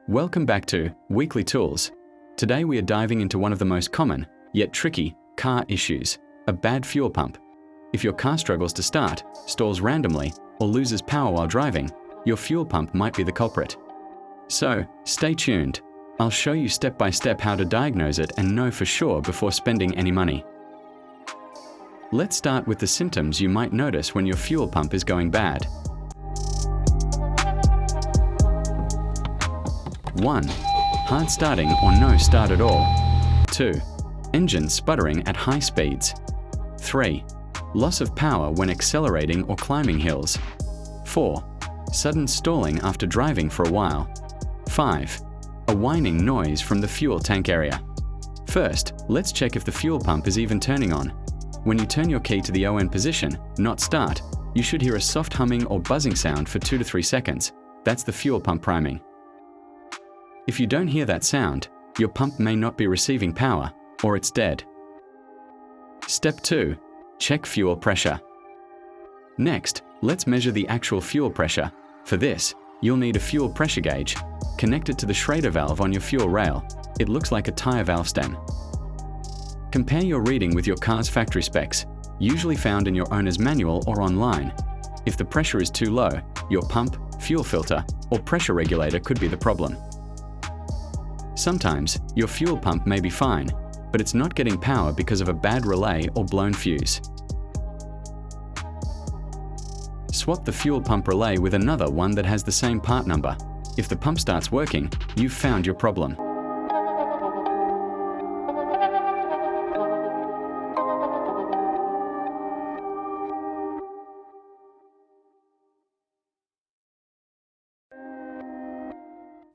Welcome back to Weekly Tools. Today we are diving into one of the most common, yet tricky, car issues, a bad fuel pump. If your car struggles to start, stalls randomly, or loses power while driving, your fuel pump might be the culprit. So, stay tuned. I'll show you step by step how to diagnose it and know for sure before spending any money. Let's start with the symptoms you might notice when your fuel pump is going bad. 1. Hard starting or no start at all. 2. Engine sputtering at high speeds. 3. Loss of power when accelerating or climbing hills. 4. Sudden stalling after driving for a while. 5. A whining noise from the fuel tank area. First, let's check if the fuel pump is even turning on. When you turn your key to the ON position, not start, you should hear a soft humming or buzzing sound for 2 to 3 seconds. That's the fuel pump priming. If you don't hear that sound, your pump may not be receiving power, or it's dead. Step 2. Check fuel pressure. Next, let's measure the actual fuel pressure. For this, you'll need a fuel pressure gauge. Connect it to the Schrader valve on your fuel rail. It looks like a tire valve stem. Compare your reading with your car's factory specs, usually found in your owner's manual or online. If the pressure is too low, your pump, fuel filter, or pressure regulator could be the problem. Sometimes, your fuel pump may be fine, but it's not getting power because of a bad relay or blown fuse. Swap the fuel pump relay with another one that has the same part number. If the pump starts working, you've found your problem.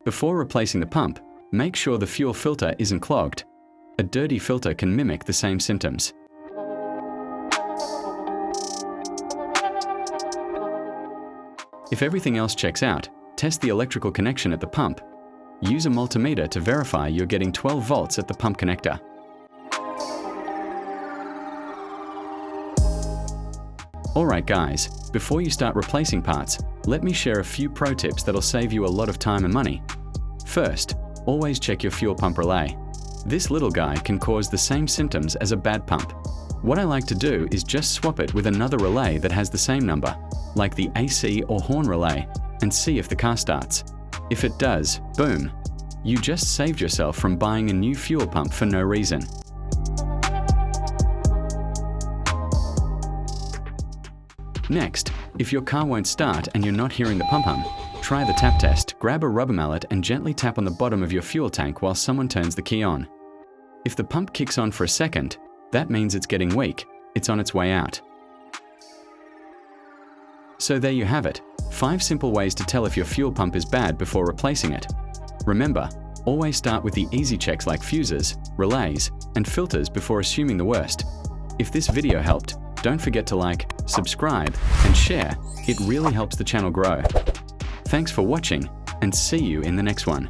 Before replacing the pump, make sure the fuel filter isn't clogged. A dirty filter can mimic the same symptoms. If everything else checks out, test the electrical connection at the pump. Use a multimeter to verify you're getting 12 volts at the pump connector. Alright guys, before you start replacing parts, let me share a few pro tips that'll save you a lot of time and money. First, always check your fuel pump relay. This little guy can cause the same symptoms as a bad pump. What I like to do is just swap it with another relay that has the same number, like the AC or horn relay, and see if the car starts. If it does, boom! You just saved yourself from buying a new fuel pump for no reason. Next, if your car won't start and you're not hearing the pump hum, try the tap test. Grab a rubber mallet and gently tap on the bottom of your fuel tank while someone turns the key on. If the pump kicks on for a second, that means it's getting weak. It's on its way out. So there you have it. 5 simple ways to tell if your fuel pump is bad before replacing it. Remember, always start with the easy checks like fuses, relays, and filters before assuming the worst. If this video helped, don't forget to like, subscribe, and share. It really helps the channel grow. Thanks for watching, and see you in the next one.